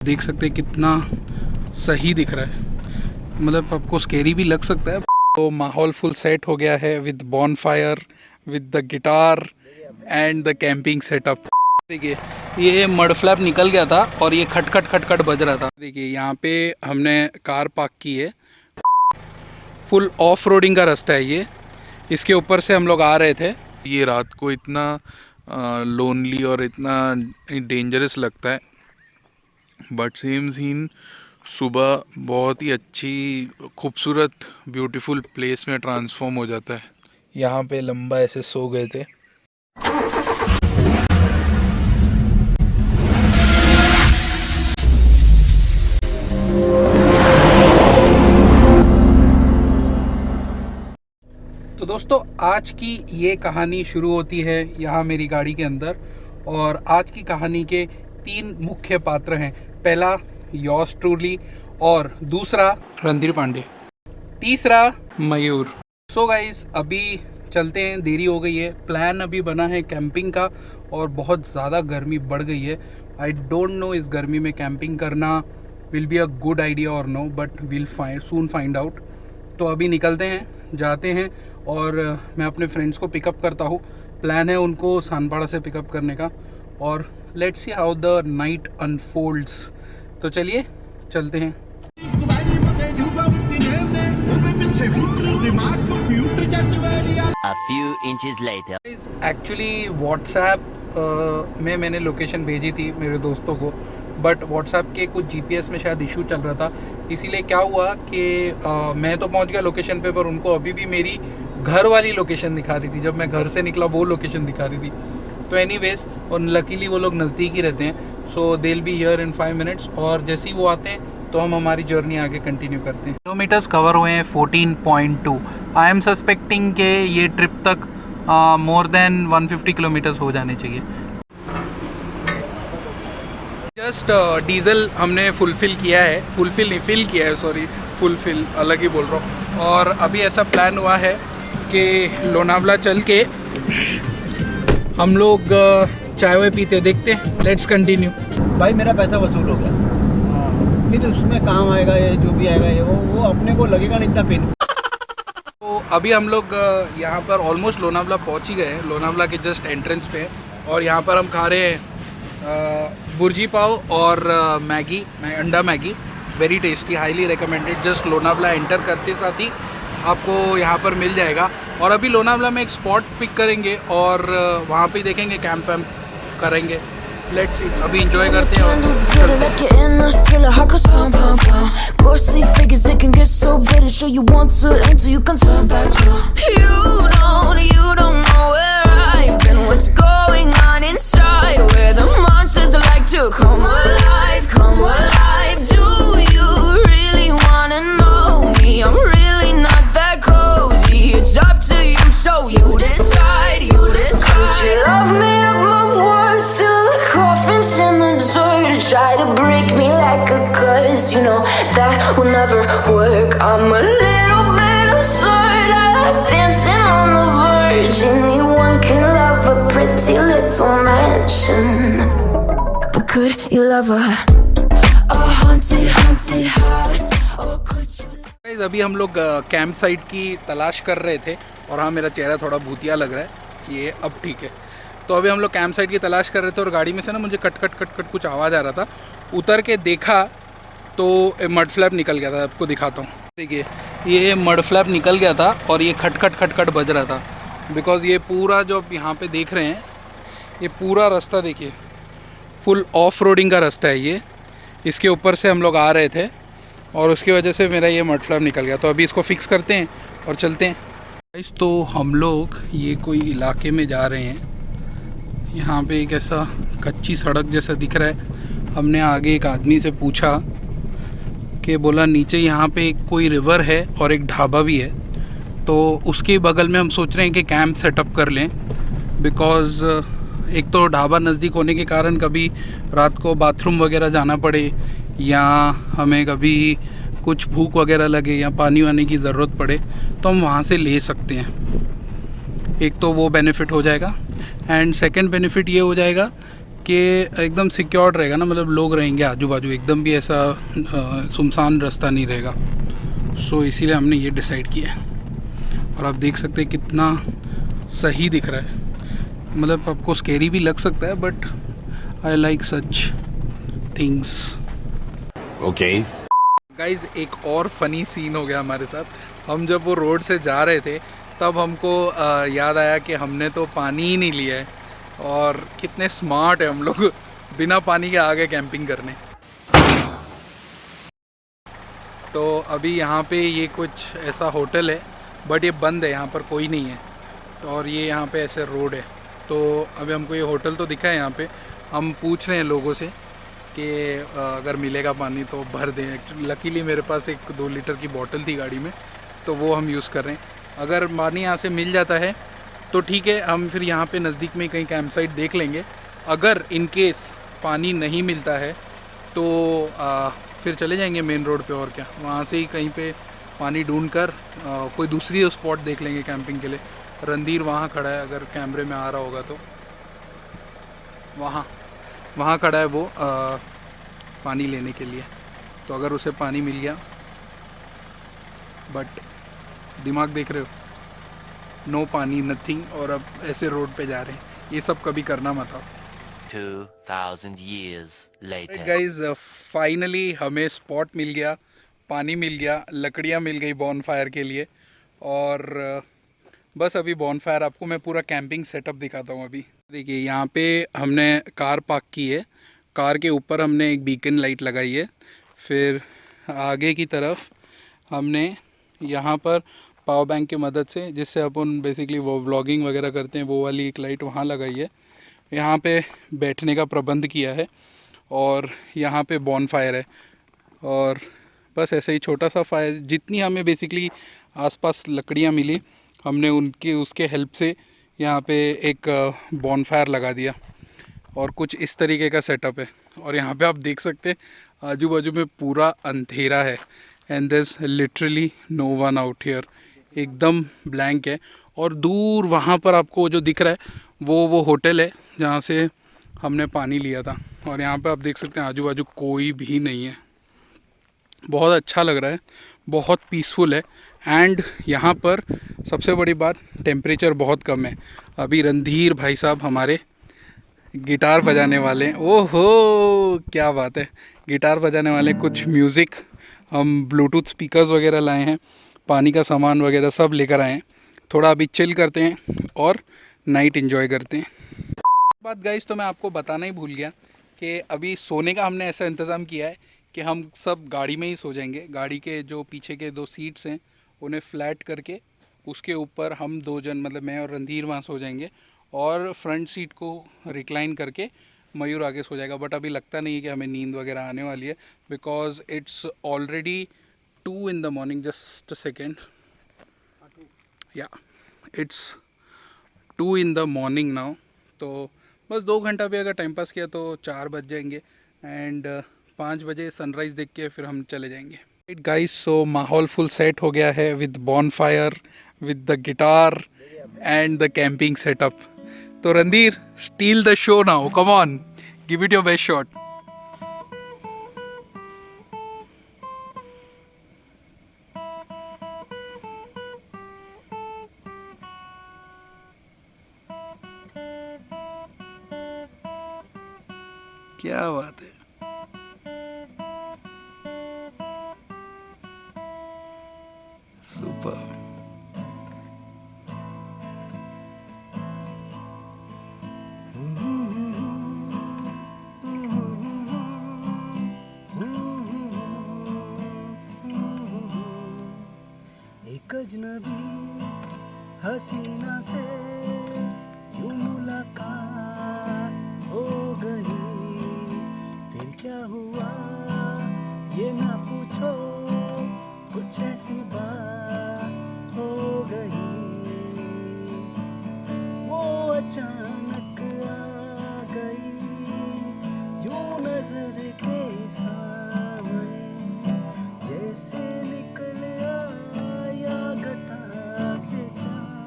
देख सकते हैं कितना सही दिख रहा है, मतलब आपको स्केरी भी लग सकता है। तो माहौल फुल सेट हो गया है with bonfire, with the guitar and the camping setup. देखिए ये मड फ्लैप निकल गया था और ये खटखट खटखट बज रहा था। देखिए यहाँ पे हमने कार पार्क की है, फुल ऑफ रोडिंग का रास्ता है ये, इसके ऊपर से हम लोग आ रहे थे। ये रात को इतना लोनली और इतना डेंजरस लगता है, बट सेम सीन सुबह बहुत ही अच्छी खूबसूरत ब्यूटीफुल प्लेस में ट्रांसफॉर्म हो जाता है। यहाँ पे लंबा ऐसे सो गए थे। तो दोस्तों आज की ये कहानी शुरू होती है यहाँ मेरी गाड़ी के अंदर, और आज की कहानी के 3 मुख्य पात्र हैं। पहला योर्स ट्रूली, और दूसरा रणधीर पांडे, तीसरा मयूर। सो गाइस अभी चलते हैं, देरी हो गई है। प्लान अभी बना है कैंपिंग का और बहुत ज़्यादा गर्मी बढ़ गई है। आई डोंट नो इस गर्मी में कैंपिंग करना will be a good idea और no, but will soon find out. तो अभी निकलते हैं, जाते हैं और मैं अपने फ्रेंड्स को पिकअप करता हूँ। प्लान है उनको सानपाड़ा से पिकअप करने का, और let's see how the night unfolds. तो चलिए चलते हैं। A few inches later. Actually WhatsApp में मैंने लोकेशन भेजी थी मेरे दोस्तों को, बट व्हाट्सएप के कुछ जीपीएस में शायद इशू चल रहा था। इसीलिए क्या हुआ कि मैं तो पहुंच गया लोकेशन पे, पर उनको अभी भी मेरी घर वाली लोकेशन दिखा रही थी। जब मैं घर से निकला वो लोकेशन दिखा रही थी। तो एनीवेज, और लकीली वो लोग नज़दीक ही रहते हैं, so they will be here in 5 minutes. और जैसे ही वो आते हैं तो हम हमारी जर्नी आगे कंटिन्यू करते हैं। किलोमीटर्स कवर हुए हैं 14.2। आई एम सस्पेक्टिंग कि ये ट्रिप तक मोर देन 150 किलोमीटर्स हो जाने चाहिए। जस्ट डीजल हमने फुलफ़िल किया है, फिल किया है, सॉरी फुलफ़िल अलग ही बोल रहा हूँ। और अभी ऐसा प्लान हुआ है कि लोनावला चल के हम लोग चाय वाय पीते, देखते हैं। Let's continue. भाई मेरा पैसा वसूल हो गया। फिर उसमें काम आएगा, ये जो भी आएगा ये वो अपने को लगेगा नहीं इतना पेन। तो अभी हम लोग यहाँ पर ऑलमोस्ट लोनावला पहुँच ही गए हैं। लोनावला के जस्ट एंट्रेंस पे, और यहाँ पर हम खा रहे हैं बुर्जी पाव और मैगी, अंडा Maggi, very tasty, highly recommended. Just Lonavala enter करते साथ ही आपको यहाँ पर मिल जाएगा। और अभी लोनावला में एक स्पॉट पिक करेंगे और वहाँ पे देखेंगे, कैंप वैम्प करेंगे। लेट्स सी, अभी एंजॉय करते हैं और try to break me like a curse, you know that will never work. I'm a little bit absurd, I like dancing on the verge. Anyone can love a pretty little mansion, but could you love a haunted house, or could you? Guys अभी हम लोग camp site की तलाश कर रहे थे, और हाँ मेरा चेहरा थोड़ा भूतिया लग रहा है, ये अब ठीक है। तो अभी हम लोग कैंप साइट की तलाश कर रहे थे, और गाड़ी में से ना मुझे कट कट कट कट कुछ आवाज़ आ रहा था। उतर के देखा तो मड फ्लैप निकल गया था। आपको दिखाता हूँ, देखिए ये मड फ्लैप निकल गया था और ये खटखट खटखट बज रहा था। बिकॉज़ ये पूरा जो आप यहाँ पे देख रहे हैं, ये पूरा रास्ता देखिए फुल ऑफ रोडिंग का रास्ता है ये, इसके ऊपर से हम लोग आ रहे थे और उसकी वजह से मेरा ये मड फ्लैप निकल गया। तो अभी इसको फिक्स करते हैं और चलते हैं। तो हम लोग ये कोई इलाके में जा रहे हैं, यहाँ पे एक ऐसा कच्ची सड़क जैसा दिख रहा है। हमने आगे एक आदमी से पूछा कि बोला नीचे यहाँ पे कोई रिवर है और एक ढाबा भी है, तो उसके बगल में हम सोच रहे हैं कि कैंप सेटअप कर लें। बिकॉज़ एक तो ढाबा नज़दीक होने के कारण कभी रात को बाथरूम वगैरह जाना पड़े, या हमें कभी कुछ भूख वगैरह लगे या पानी वानी की ज़रूरत पड़े, तो हम वहाँ से ले सकते हैं। एक तो वो बेनिफिट हो जाएगा, एंड सेकंड बेनिफिट ये हो जाएगा कि एकदम सिक्योर्ड रहेगा ना, मतलब लोग रहेंगे आजू बाजू, एकदम भी ऐसा सुनसान रास्ता नहीं रहेगा। सो इसीलिए हमने ये डिसाइड किया है। और आप देख सकते हैं कितना सही दिख रहा है, मतलब आपको स्केरी भी लग सकता है, but I like such things. Okay. Guys एक और फनी सीन हो गया हमारे साथ। हम जब वो रोड से जा रहे थे तब हमको याद आया कि हमने तो पानी ही नहीं लिया है, और कितने स्मार्ट है हम लोग, बिना पानी के आ गए कैंपिंग करने। तो अभी यहाँ पे ये कुछ ऐसा होटल है, बट ये बंद है, यहाँ पर कोई नहीं है। तो और ये यहाँ पे ऐसे रोड है। तो अभी हमको ये होटल तो दिखा है यहाँ पे। हम पूछ रहे हैं लोगों से कि अगर मिलेगा पानी तो भर दें। लकीली मेरे पास एक 2 लीटर की बोतल थी गाड़ी में, तो वो हम यूज़ कर रहे हैं। अगर पानी यहाँ से मिल जाता है तो ठीक है, हम फिर यहाँ पे नज़दीक में कहीं कैंप साइट देख लेंगे। अगर इन केस पानी नहीं मिलता है तो फिर चले जाएंगे मेन रोड पे, और क्या, वहाँ से ही कहीं पे पानी ढूंढ कर कोई दूसरी स्पॉट देख लेंगे कैंपिंग के लिए। रणधीर वहाँ खड़ा है, अगर कैमरे में आ रहा होगा तो, वहाँ खड़ा है वो पानी लेने के लिए। तो अगर उसे पानी मिल गया, बट दिमाग देख रहे हो, नो पानी, नथिंग, और अब ऐसे रोड पे जा रहे हैं। ये सब कभी करना मत आओ। 2000 years later. गाइज फाइनली हमें स्पॉट मिल गया, पानी मिल गया, लकड़ियाँ मिल गई बॉनफायर के लिए। और बस अभी बॉनफायर आपको मैं पूरा कैंपिंग सेटअप दिखाता हूँ। अभी देखिए यहाँ पे हमने कार पार्क की है, कार के ऊपर हमने एक बीकन लाइट लगाई है। फिर आगे की तरफ हमने यहाँ पर पावर बैंक की मदद से, जिससे अपन बेसिकली वो व्लॉगिंग वगैरह करते हैं, वो वाली एक लाइट वहाँ लगाई है। यहाँ पे बैठने का प्रबंध किया है, और यहाँ पे बॉनफायर है। और बस ऐसे ही छोटा सा फायर, जितनी हमें बेसिकली आसपास लकड़ियाँ मिली, हमने उसके हेल्प से यहाँ पे एक बॉनफायर लगा दिया। और कुछ इस तरीके का सेटअप है। और यहाँ पे आप देख सकते हैं आजू बाजू में पूरा अंधेरा है, and there is literally no one out here, एकदम ब्लैंक है। और दूर वहाँ पर आपको जो दिख रहा है वो होटल है जहाँ से हमने पानी लिया था। और यहाँ पे आप देख सकते हैं आजू बाजू कोई भी नहीं है। बहुत अच्छा लग रहा है, बहुत पीसफुल है। एंड यहाँ पर सबसे बड़ी बात, टेम्परेचर बहुत कम है। अभी रणधीर भाई साहब हमारे गिटार बजाने वाले हैं। ओहो क्या बात है, गिटार बजाने वाले। कुछ म्यूज़िक, हम ब्लूटूथ स्पीकर्स वगैरह लाए हैं, पानी का सामान वगैरह सब लेकर आए हैं। थोड़ा अभी चिल करते हैं और नाइट एंजॉय करते हैं। बात गाइस, तो मैं आपको बताना ही भूल गया कि अभी सोने का हमने ऐसा इंतज़ाम किया है कि हम सब गाड़ी में ही सो जाएंगे। गाड़ी के जो पीछे के 2 सीट्स हैं उन्हें फ्लैट करके उसके ऊपर हम 2 जन, मतलब मैं और रणधीर, वहाँ सो जाएंगे। और फ्रंट सीट को रिक्लाइन करके मयूर आगे सो जाएगा। बट अभी लगता नहीं है कि हमें नींद वगैरह आने वाली है, because it's already 2 in the morning। Just a second, या it's 2 in the morning now. तो बस 2 घंटा भी अगर टाइम पास किया तो 4 बज जाएंगे। एंड 5 बजे सनराइज़ देख के फिर हम चले जाएंगे। राइट गाइस, सो माहौल फुल सेट हो गया है with bonfire, with the guitar and the camping setup. तो Randhir, steal the show now, come on, give it your best shot. क्या बात है, सुपर। एक अजनबी हसीना से यूं मुलाकात हो गई, फिर क्या हुआ ये ना पूछो, कुछ ऐसी बात हो गई। वो अचानक आ गई यूं नजर के सामने, जैसे निकल आया घटा से चाँद।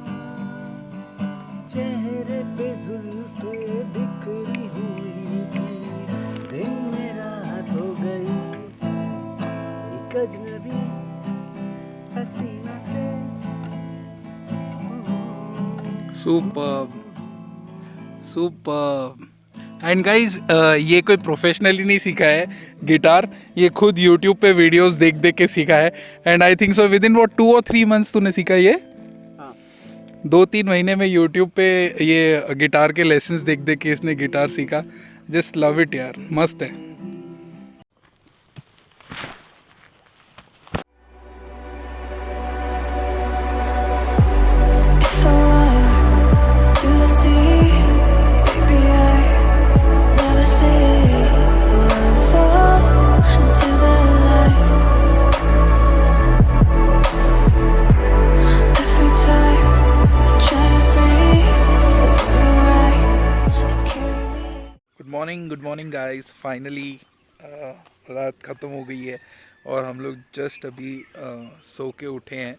चेहरे पे जुल्फे बिखरी हुई अजनबी हसीना से सुपर एंड गाइज ये कोई प्रोफेशनली नहीं सीखा है गिटार, ये खुद यूट्यूब पे वीडियोस देख देख के सीखा है। And I think so with in 2 or 3 months तूने सीखा ये? हाँ 2-3 महीने में यूट्यूब पे ये गिटार के लेसन्स देख देख के इसने गिटार सीखा। जस्ट लव इट यार, मस्त है। If I were to the sea, maybe I'd never say fall into the light. Every time I try to breathe, but when you're right and carry me. Good morning guys. Finally रात ख़त्म हो गई है और हम लोग just अभी सो के उठे हैं।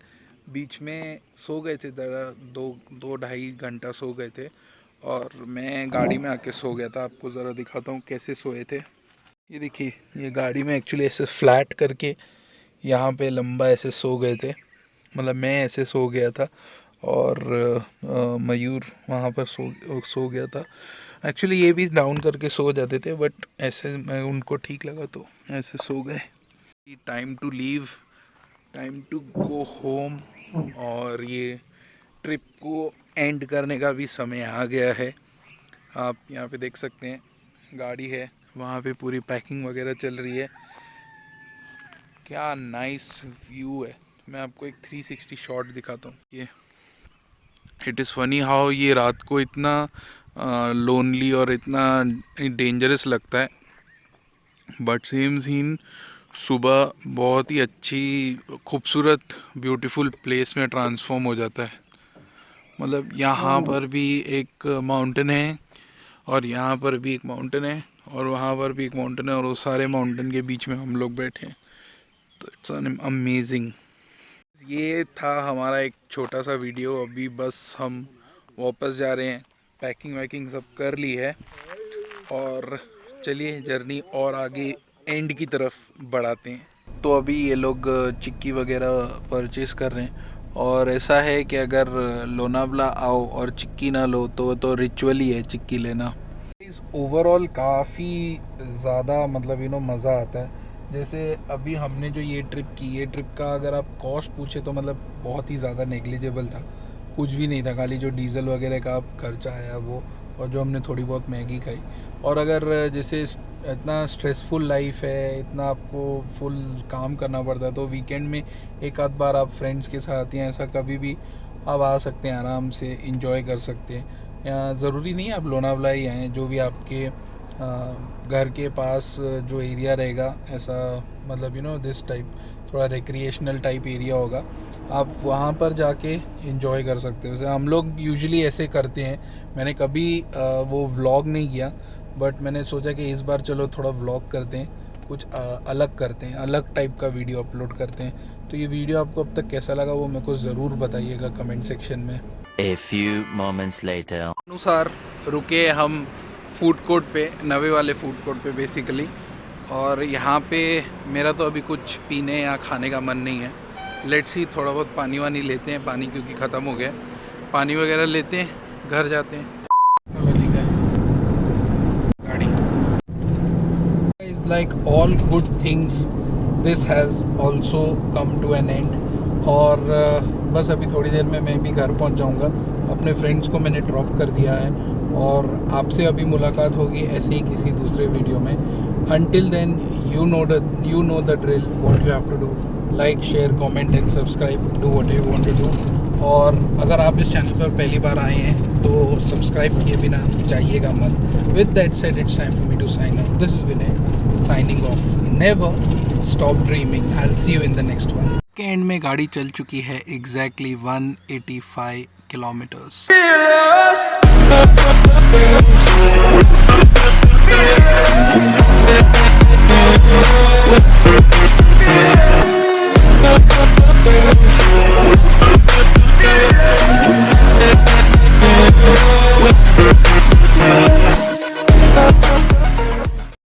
बीच में सो गए थे, 2-2.5 घंटा सो गए थे और मैं गाड़ी में आके सो गया था। आपको ज़रा दिखाता हूँ कैसे सोए थे। ये देखिए, ये गाड़ी में एक्चुअली ऐसे फ्लैट करके यहाँ पे लंबा ऐसे सो गए थे, मतलब मैं ऐसे सो गया था और मयूर वहाँ पर सो गया था। एक्चुअली ये भी डाउन करके सो जाते थे, बट ऐसे मैं उनको ठीक लगा तो ऐसे सो गए। Time to leave, time to go home और ये ट्रिप को एंड करने का भी समय आ गया है। आप यहाँ पे देख सकते हैं गाड़ी है, वहाँ पे पूरी पैकिंग वगैरह चल रही है। क्या नाइस व्यू है। मैं आपको एक 360 शॉट दिखाता हूँ। ये इट इज़ फनी हाउ ये रात को इतना लोनली और इतना डेंजरस लगता है, बट सेम सीन सुबह बहुत ही अच्छी खूबसूरत ब्यूटीफुल प्लेस में ट्रांसफॉर्म हो जाता है। मतलब यहाँ पर भी एक माउंटेन है और यहाँ पर भी एक माउंटेन है और वहाँ पर भी एक माउंटेन है और वो सारे माउंटेन के बीच में हम लोग बैठे हैं। तो इट्स अमेजिंग। ये था हमारा एक छोटा सा वीडियो। अभी बस हम वापस जा रहे हैं, पैकिंग वैकिंग सब कर ली है और चलिए जर्नी और आगे एंड की तरफ बढ़ाते हैं। तो अभी ये लोग चिक्की वगैरह परचेस कर रहे हैं और ऐसा है कि अगर लोनावला आओ और चिक्की ना लो तो रिचुअल ही है चिक्की लेना। ओवरऑल काफ़ी ज़्यादा मतलब मज़ा आता है। जैसे अभी हमने जो ये ट्रिप का अगर आप कॉस्ट पूछे तो मतलब बहुत ही ज़्यादा नेग्लिजिबल था, कुछ भी नहीं था। खाली जो डीज़ल वगैरह का खर्चा आया वो, और जो हमने थोड़ी बहुत मैगी खाई। और अगर जैसे इतना स्ट्रेसफुल लाइफ है, इतना आपको फुल काम करना पड़ता है, तो वीकेंड में एक आध बार आप फ्रेंड्स के साथ या ऐसा कभी भी आप आ सकते हैं, आराम से इंजॉय कर सकते हैं। या ज़रूरी नहीं है आप लोनावला ही आएँ, जो भी आपके घर के पास जो एरिया रहेगा, ऐसा मतलब दिस टाइप थोड़ा रिक्रिएशनल टाइप एरिया होगा, आप वहाँ पर जाके एंजॉय कर सकते हो। जैसे हम लोग यूजुअली ऐसे करते हैं। मैंने कभी वो व्लॉग नहीं किया, बट मैंने सोचा कि इस बार चलो थोड़ा व्लॉग करते हैं, कुछ अलग करते हैं, अलग टाइप का वीडियो अपलोड करते हैं। तो ये वीडियो आपको अब तक कैसा लगा वो मेरे को ज़रूर बताइएगा कमेंट सेक्शन में। A few moments later. अनुसार रुके हम फूड कोर्ट पे, नवे वाले फूड कोर्ट पे बेसिकली। और यहाँ पे मेरा तो अभी कुछ पीने या खाने का मन नहीं है। लेट्स ही थोड़ा बहुत पानी वानी लेते हैं, पानी क्योंकि ख़त्म हो गया। पानी वगैरह लेते हैं, घर जाते हैं। चलो ठीक है, गाड़ी is like all good things, this has also come to an end. और बस अभी थोड़ी देर में मैं भी घर पहुंच जाऊंगा। अपने फ्रेंड्स को मैंने ड्रॉप कर दिया है और आपसे अभी मुलाकात होगी ऐसे ही किसी दूसरे वीडियो में। Until then, you know the drill. What you have to do: like, share, comment and subscribe. Do whatever you want to do. और अगर आप इस चैनल पर पहली बार आए हैं तो सब्सक्राइब किए बिना जाइएगा मत। With that said, it's time for me to sign off. This is Vinay signing off. Never stop dreaming. I'll see you in the next one. के एंड में गाड़ी चल चुकी है एग्जैक्टली 185 किलोमीटर्स।